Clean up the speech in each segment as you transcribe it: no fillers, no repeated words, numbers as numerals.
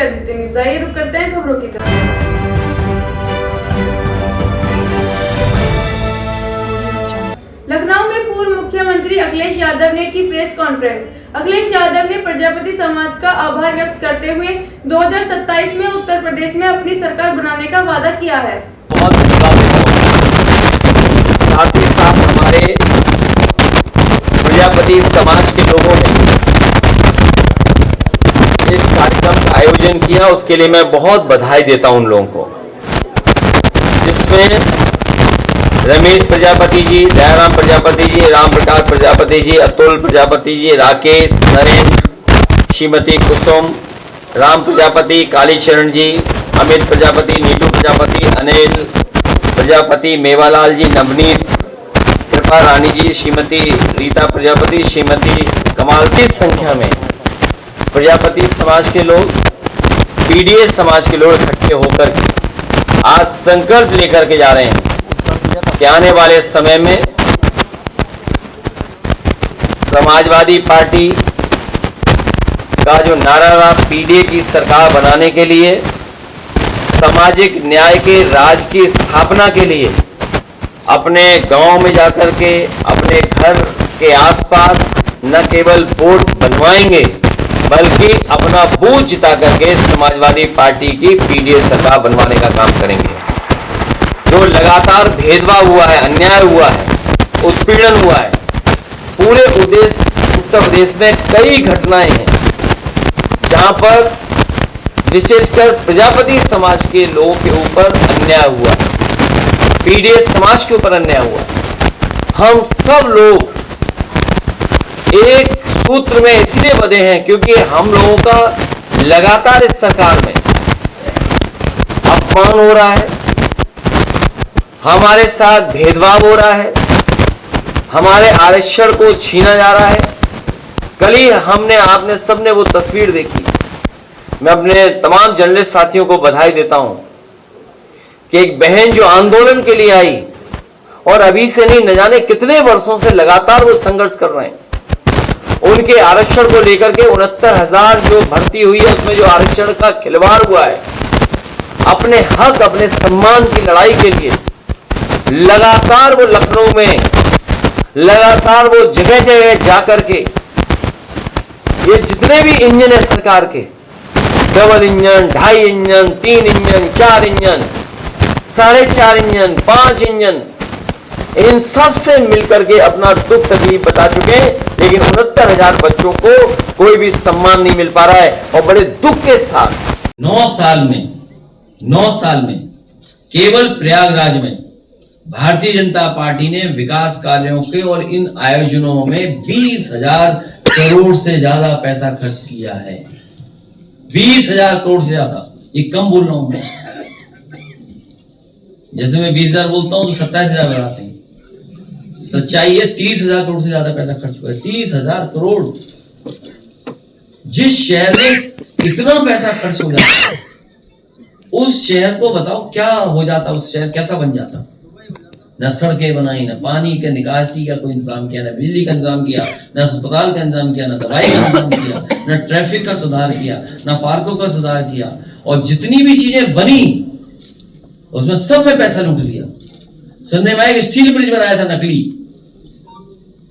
Aditya news. आइए रुक करते हैं खबरों की तरफ। लखनऊ में पूर्व मुख्यमंत्री अखिलेश यादव ने की प्रेस कॉन्फ्रेंस। अखिलेश यादव ने प्रजापति समाज का आभार व्यक्त करते हुए 2027 में उत्तर प्रदेश में अपनी सरकार बनाने का वादा किया है। बहुत साथ ही साथ हमारे प्रजापति समाज के लोगों ने इस कार्यक्रम का आयोजन किया, उसके लिए मैं बहुत बधाई देता हूं उन लोगों को, जिसमें रमेश प्रजापति जी, दयाराम प्रजापति जी, राम प्रकाश प्रजापति जी, अतुल प्रजापति जी, राकेश, नरेंद्र, श्रीमती कुसुम, राम प्रजापति, कालीचरण जी, अमित प्रजापति, नीतू प्रजापति, अनिल प्रजापति, मेवालाल जी, नवनीत, कृपा रानी जी, श्रीमती रीता प्रजापति, श्रीमती कमाल की संख्या में प्रजापति समाज के लोग, पीडीएस समाज के लोग इकट्ठे होकर आज संकल्प लेकर के जा रहे हैं कि आने वाले समय में समाजवादी पार्टी का जो नारा था, पीडीए की सरकार बनाने के लिए, सामाजिक न्याय के राज की स्थापना के लिए अपने गांव में जाकर के अपने घर के आसपास न केवल वोट बनवाएंगे बल्कि अपना बूथ जिता करके समाजवादी पार्टी की पीडीए सरकार बनवाने का काम करेंगे। जो लगातार भेदभाव हुआ है, अन्याय हुआ है, उत्पीड़न हुआ है, पूरे उत्तर प्रदेश में कई घटनाएं हैं जहां पर विशेषकर प्रजापति समाज के लोगों के ऊपर अन्याय हुआ, पीडीएस समाज के ऊपर अन्याय हुआ। हम सब लोग एक सूत्र में इसलिए बंधे हैं क्योंकि हम लोगों का लगातार इस सरकार में अपमान हो रहा है, हमारे साथ भेदभाव हो रहा है, हमारे आरक्षण को छीना जा रहा है। कल ही आपने सबने वो तस्वीर देखी। मैं अपने तमाम जर्नलिस्ट साथियों को बधाई देता हूं कि एक बहन जो आंदोलन के लिए आई और अभी से नहीं, न जाने कितने वर्षों से लगातार वो संघर्ष कर रहे हैं, उनके आरक्षण को लेकर के 69,000 जो भर्ती हुई है उसमें जो आरक्षण का खिलवाड़ हुआ है, अपने हक, अपने सम्मान की लड़ाई के लिए लगातार वो लखनऊ में लगातार वो जगह जगह जाकर के ये जितने भी इंजन है सरकार के, double engine, 2.5 engine, 3 engine, 4 engine, 4.5 engine, 5 engine, इन सब से मिलकर के अपना दुख तकलीफ बता चुके हैं, लेकिन 69,000 बच्चों को कोई भी सम्मान नहीं मिल पा रहा है। और बड़े दुख के साथ 9 साल में केवल प्रयागराज में भारतीय जनता पार्टी ने विकास कार्यों के और इन आयोजनों में 20,000 करोड़ से ज्यादा पैसा खर्च किया है। 20,000 करोड़ से ज्यादा, ये कम बोल रहा हूं मैं। जैसे मैं 20,000 बोलता हूं तो 27,000 बनाते हैं। सच्चाई है 30,000 करोड़ से ज्यादा पैसा खर्च हुआ है। 30,000 करोड़। जिस शहर में इतना पैसा खर्च हो जाता उस शहर को बताओ क्या हो जाता, उस शहर कैसा बन जाता। न सड़कें बनाई, न पानी के निकासी का कोई इंतजाम किया, न बिजली का इंतजाम किया, न अस्पताल का इंतजाम किया, न दवाई का इंतजाम किया, न ट्रैफिक का सुधार किया, न पार्कों का सुधार किया। और जितनी भी चीजें बनी उसमें सब में पैसा लूट लिया। सुनने में आया कि स्टील ब्रिज बनाया था, नकली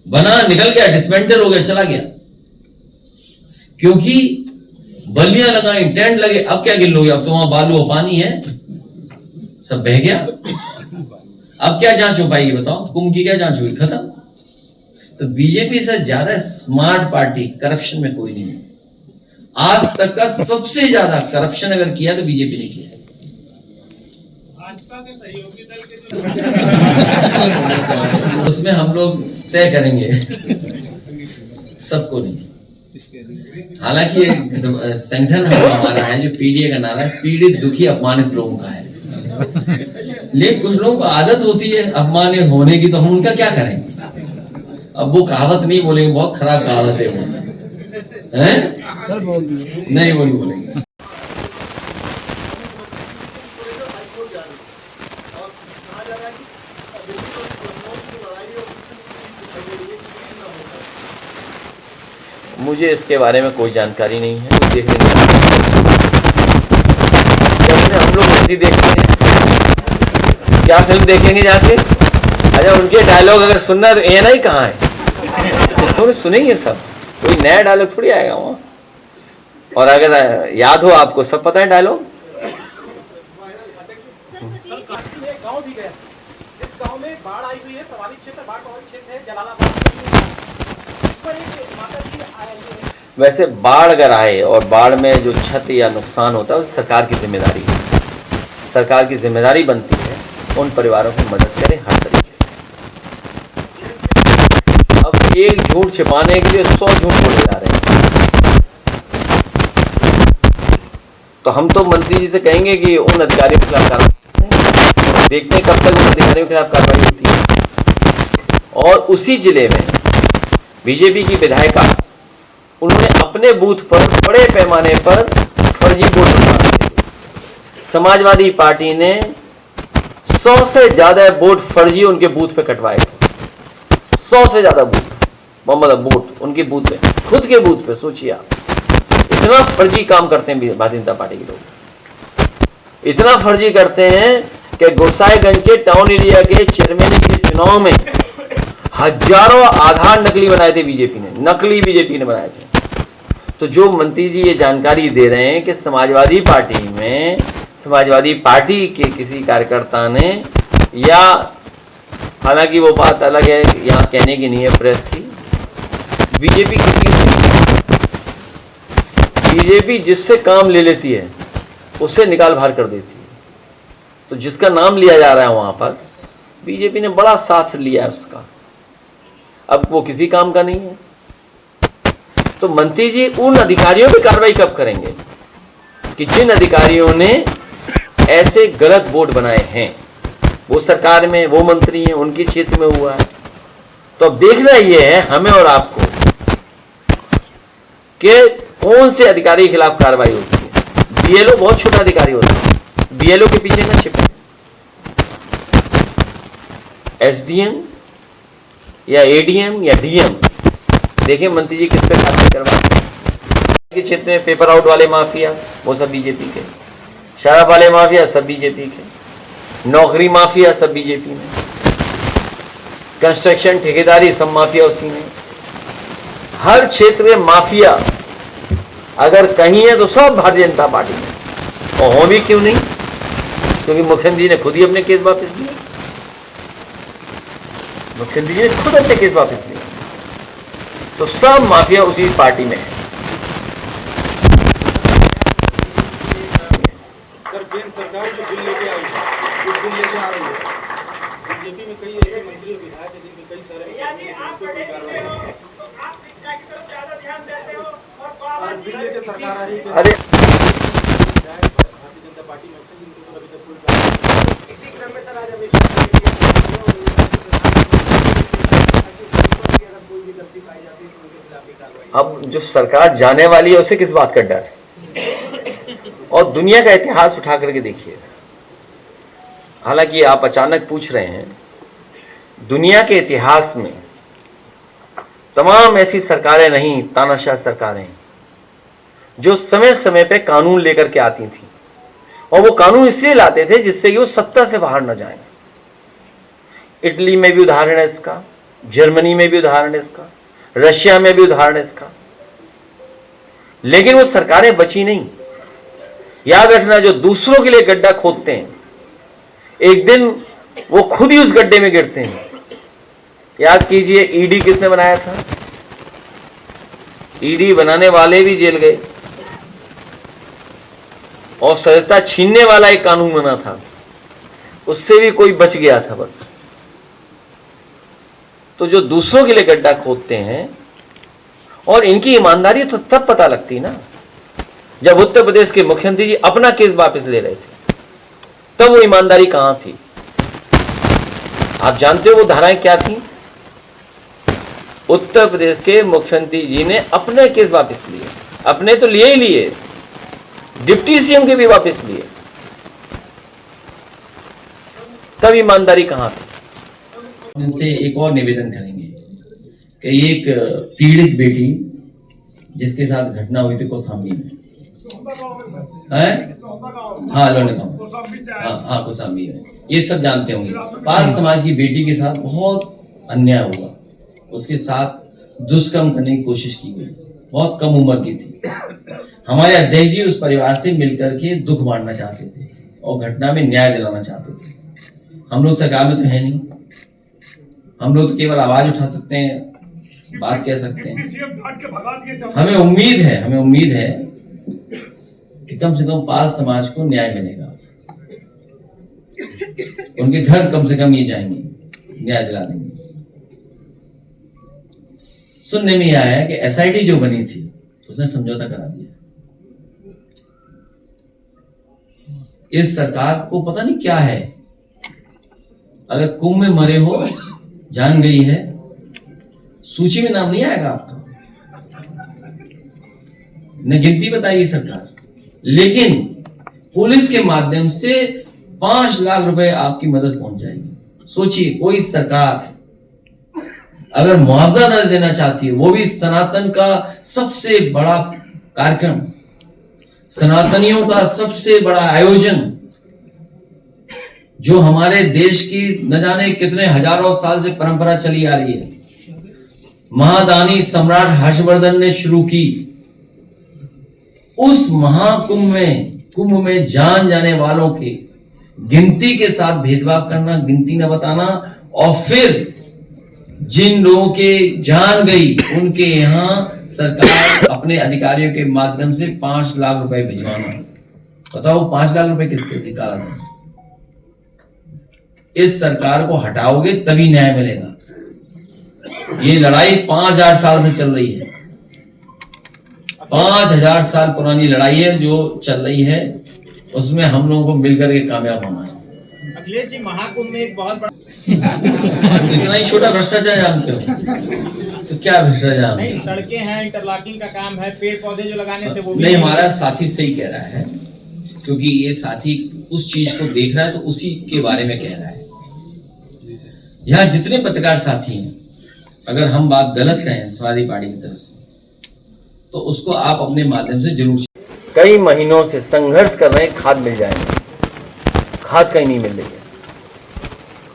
बना, निकल गया, डिसमेंटल हो गया, चला गया। क्योंकि बल्लियां लगाई, टेंट लगे, अब क्या गिन लोगे, अब तो वहां बालू और पानी है, सब बह गया। अब क्या जांच हो पाएगी बताओ, कुंभ की क्या जांच हुई, खत्म। तो बीजेपी से ज्यादा स्मार्ट पार्टी करप्शन में कोई नहीं है। आज तक का सबसे ज्यादा करप्शन अगर किया तो बीजेपी ने किया। भाजपा के सहयोगी दल के उसमें हम लोग तय करेंगे, सबको नहीं। हालांकि संगठन हमारा है जो पीडीए का नारा है, पीड़ित दुखी अपमानित लोगों का है। लेकिन कुछ लोगों को आदत होती है अपमानित होने की, तो हम उनका क्या करेंगे। अब वो कहावत नहीं बोलेंगे, बहुत खराब कहावत है वो, हैं? नहीं वो नहीं बोलेंगे। मुझे इसके बारे में कोई जानकारी नहीं है, देखने सी देखनी है? क्या फिल्म देखेंगे जाके? अच्छा, उनके डायलॉग अगर सुनना है तो ए नहीं कहाँ है, तो सुनेंगे सब, कोई नया डायलॉग थोड़ी आएगा वहाँ। और अगर याद हो आपको, सब पता है डायलॉग। गांव भी गया, जिस गांव में बाढ़ आई हुई है, प्रभावित क्षेत्र, बाढ़ प्रभावित क्षेत्र है जलालाबाद, इस पर एक माता जी आई है। वैसे बाढ़ अगर आए और बाढ़ में जो क्षति या नुकसान होता है, वो सरकार की जिम्मेदारी है। सरकार की जिम्मेदारी बनती है उन परिवारों की मदद करे हर तरीके से। अब एक झूठ छिपाने के लिए 100 झूठ बोले जा रहे हैं। तो हम तो मंत्री जी से कहेंगे कि उन अधिकारियों के खिलाफ कार्रवाई, देखते हैं कब तक उन अधिकारियों के खिलाफ कार्रवाई होती है। और उसी जिले में बीजेपी की विधायिका, उन्होंने अपने बूथ पर बड़े पैमाने पर फर्जी वोट बनवा दिए। समाजवादी पार्टी ने 100 से ज्यादा वोट फर्जी उनके बूथ पे कटवाए थे। 100 से ज्यादा मतलब वोट उनके बूथ पे, खुद के बूथ पे। सोचिए आप, इतना फर्जी काम करते हैं भारतीय जनता पार्टी के लोग। इतना फर्जी करते हैं कि गोसाईगंज के टाउन एरिया के चेयरमैन के चुनाव में हजारों आधार नकली बनाए थे बीजेपी ने, नकली बीजेपी ने बनाए थे। तो जो मंत्री जी ये जानकारी दे रहे हैं कि समाजवादी पार्टी में, समाजवादी पार्टी के किसी कार्यकर्ता ने, या हालांकि वो बात अलग है, यहाँ कहने की नहीं है प्रेस की, बीजेपी बीजेपी जिससे काम ले लेती है उससे निकाल भार कर देती है। तो जिसका नाम लिया जा रहा है वहां पर, बीजेपी ने बड़ा साथ लिया है उसका, अब वो किसी काम का नहीं है। तो मंत्री जी उन अधिकारियों पे कार्रवाई कब करेंगे कि जिन अधिकारियों ने ऐसे गलत वोट बनाए हैं? वो सरकार में, वो मंत्री हैं, उनके क्षेत्र में हुआ है। तो अब देखना ये है हमें और आपको कि कौन से अधिकारी के खिलाफ कार्रवाई होती है। बीएलओ बहुत छोटा अधिकारी होता है, बीएलओ के पीछे ना छिपे। एसडीएम या एडीएम या डीएम, देखिए मंत्री जी किस पे कार्रवाई करवाते हैं। के क्षेत्र में पेपर आउट वाले माफिया, वो सब बीजेपी के। शराब वाले माफिया सब बीजेपी के। नौकरी माफिया सब बीजेपी में। कंस्ट्रक्शन ठेकेदारी सब माफिया उसी में। हर क्षेत्र में माफिया अगर कहीं है तो सब भारतीय जनता पार्टी में। और हो भी क्यों नहीं, क्योंकि मुख्यमंत्री जी ने खुद ही अपने केस वापस लिए। मुख्यमंत्री जी ने खुद अपने केस वापस लिए। तो सब माफिया उसी पार्टी में है। सर, केंद्र सरकार जो बिल लेके आई है, जो बिल लेके आ रही है, बीजेपी में कई ऐसे मंत्री और विधायक हैं जिनके कई सारे और बिल लेके सरकार आ रही है। अरे भारतीय जनता पार्टी में से जिनको तो अभी तक कोई इसी क्रम में सर आज अमित शाह कोई भी गलती पाई जाती है तो उनके खिलाफ भी कार्रवाई। अब जो सरकार जाने वाली है उसे किस बात का डर है? और दुनिया का इतिहास उठा करके देखिए। हालांकि आप अचानक पूछ रहे हैं, दुनिया के इतिहास में तमाम ऐसी सरकारें नहीं, तानाशाह सरकारें जो समय समय पे कानून लेकर के आती थी, और वो कानून इसलिए लाते थे जिससे कि वो सत्ता से बाहर न जाएं। इटली में भी उदाहरण है इसका, जर्मनी में भी उदाहरण है इसका, रशिया में भी उदाहरण है इसका। लेकिन वो सरकारें बची नहीं। याद रखना, जो दूसरों के लिए गड्ढा खोदते हैं, एक दिन वो खुद ही उस गड्ढे में गिरते हैं। याद कीजिए, ईडी किसने बनाया था? ईडी बनाने वाले भी जेल गए, और सजता छीनने वाला एक कानून बना था, उससे भी कोई बच गया था बस। तो जो दूसरों के लिए गड्ढा खोदते हैं, और इनकी ईमानदारी तो तब पता लगती ना जब उत्तर प्रदेश के मुख्यमंत्री जी अपना केस वापस ले रहे थे, तब वो ईमानदारी कहां थी? आप जानते हो वो धाराएं क्या थी? उत्तर प्रदेश के मुख्यमंत्री जी ने अपने केस वापस लिए, अपने तो लिए ही लिए, डिप्टी सीएम के भी वापस लिए, तब ईमानदारी कहां थी? इनसे एक और निवेदन करेंगे कि एक पीड़ित बेटी जिसके साथ घटना हुई थी कौसाम्बी में, हाँ लोने गांव, कौशाम्बी से आया। हाँ कौशाम्बी में, ये सब जानते होंगे। पाल समाज की बेटी के साथ बहुत अन्याय हुआ, उसके साथ दुष्कर्म करने की कोशिश की गई, बहुत कम उम्र की थी। हमारे अध्यक्ष जी उस परिवार से मिलकर के दुख बांटना चाहते थे और घटना में न्याय दिलाना चाहते थे। हम लोग सरकार में तो है नहीं, हम लोग तो केवल आवाज उठा सकते हैं, बात कह सकते हैं। हमें उम्मीद है कि कम से कम पाल समाज को न्याय मिलेगा, उनके घर कम से कम ये जाएंगे, न्याय दिला देंगे। सुनने में आया है कि एसआईटी जो बनी थी उसने समझौता करा दिया। इस सरकार को पता नहीं क्या है, अगर कुंभ में मरे हो, जान गई है, सूची में नाम नहीं आएगा आपका, न गिनती बताएगी सरकार, लेकिन पुलिस के माध्यम से 5 लाख रुपए आपकी मदद पहुंच जाएगी। सोचिए, कोई सरकार अगर मुआवजा न देना चाहती है, वो भी सनातन का सबसे बड़ा कार्यक्रम, सनातनियों का सबसे बड़ा आयोजन, जो हमारे देश की न जाने कितने हजारों साल से परंपरा चली आ रही है, महादानी सम्राट हर्षवर्धन ने शुरू की, उस कुंभ में जान जाने वालों के गिनती के साथ भेदभाव करना, गिनती न बताना, और फिर जिन लोगों के जान गई उनके यहां सरकार अपने अधिकारियों के माध्यम से 5 लाख रुपए भिजवाना। बताओ 5 लाख रुपए किसके थे? काला धन। इस सरकार को हटाओगे तभी न्याय मिलेगा। ये लड़ाई 5000 साल से चल रही है, 5000 साल पुरानी लड़ाई है जो चल रही है, उसमें हम लोगों को मिलकर के कामयाब होना है। अखिलेश जी, महाकुंभ में एक बहुत बड़ा तो इतना ही छोटा भ्रष्टाचार जानते हो तो क्या भ्रष्टाचार? नहीं, सड़कें हैं, इंटरलॉकिंग का काम है, पेड़ पौधे जो लगाने थे वो भी नहीं, हमारा साथी सही कह रहा है, क्योंकि ये साथी उस चीज को देख रहा है तो उसी के बारे में कह रहा है। यहाँ जितने पत्रकार साथी हैं, अगर हम बात गलत कहें समाजवादी पार्टी की तरफ से, तो उसको आप अपने माध्यम से जरूर। कई महीनों से संघर्ष कर रहे हैं, खाद मिल जाएंगे, खाद कहीं नहीं मिल रही है,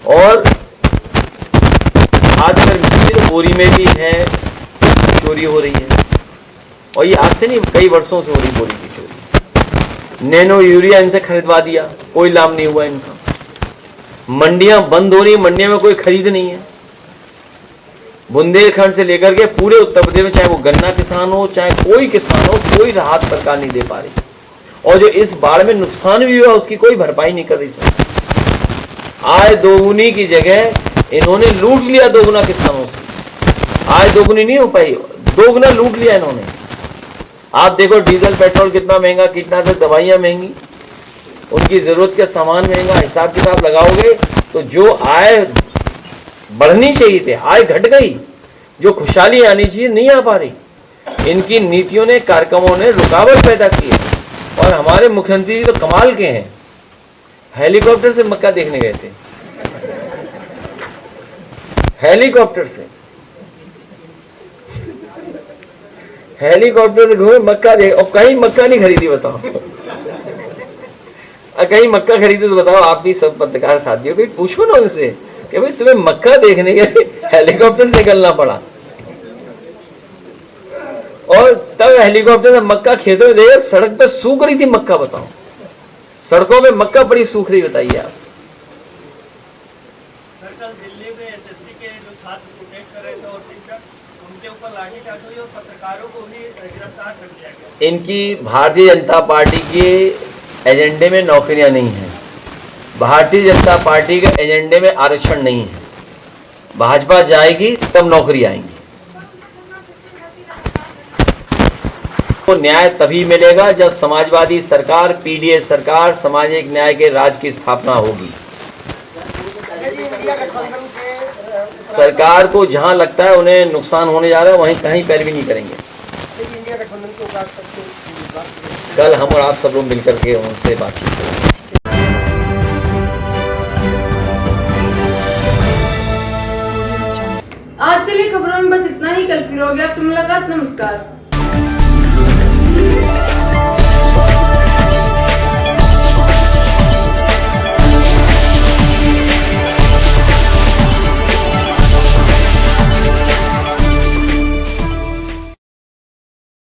और खाद अगर मिली तो बोरी में भी है, चोरी हो रही है, और ये आज से नहीं, कई वर्षों से हो रही बोरी की चोरी। नैनो यूरिया इनसे खरीदवा दिया, कोई लाभ नहीं हुआ इनका। मंडियां बंद हो रही, मंडियों में कोई खरीद नहीं है। बुंदेलखंड से लेकर के पूरे उत्तर प्रदेश में, चाहे वो गन्ना किसान हो, चाहे कोई किसान हो, कोई राहत सरकार नहीं दे पा रही, और जो इस बाढ़ में नुकसान भी हुआ उसकी कोई भरपाई नहीं कर रही सरकार। आय दोगुनी की जगह इन्होंने लूट लिया दोगुना किसानों से। आय दोगुनी नहीं हो पाई, दोगुना लूट लिया इन्होंने। आप देखो डीजल पेट्रोल कितना महंगा, कीटनाशक दवाइयां महंगी, उनकी जरूरत का सामान महंगा। हिसाब किताब लगाओगे तो जो आय बढ़नी चाहिए थी, आय घट गई। जो खुशहाली आनी चाहिए नहीं आ पा रही। इनकी नीतियों ने, कार्यक्रमों ने रुकावट पैदा की है। और हमारे मुख्यमंत्री जी तो कमाल के हैं, हेलीकॉप्टर से मक्का देखने गए थे, हेलीकॉप्टर से घूमे, मक्का देख, और कहीं मक्का नहीं खरीदी। बताओ कहीं मक्का खरीदे तो बताओ। आप भी सब पत्रकार साथियों को पूछो ना उनसे कि भाई तुम्हें मक्का देखने के लिए हेलीकॉप्टर से निकलना पड़ा, और तब हेलीकॉप्टर से मक्का खेतों में देखा, सड़क पर सूख रही थी मक्का। बताओ, सड़कों में मक्का पड़ी सूख रही, बताइए आप। सर, कल दिल्ली में एसएससी के जो छात्र प्रोटेस्ट कर रहे थे और शिक्षक, उनके ऊपर लाठीचार्ज हुई और पत्रकारों को भी गिरफ्तार कर दिया गया। इनकी भारतीय जनता पार्टी के एजेंडे में नौकरियां नहीं है, भारतीय जनता पार्टी के एजेंडे में आरक्षण नहीं है। भाजपा जाएगी तब नौकरी आएंगी। तो न्याय तभी मिलेगा जब समाजवादी सरकार, पीडीएस सरकार, सामाजिक न्याय के राज की स्थापना होगी। सरकार को जहां लगता है उन्हें नुकसान होने जा रहा है, वहीं कहीं पैरवी नहीं करेंगे। कल हम और आप सब लोग मिलकर के उनसे बातचीत करेंगे। आज के लिए खबरों में बस इतना ही। कल फिर होगी आपसे मुलाकात। नमस्कार।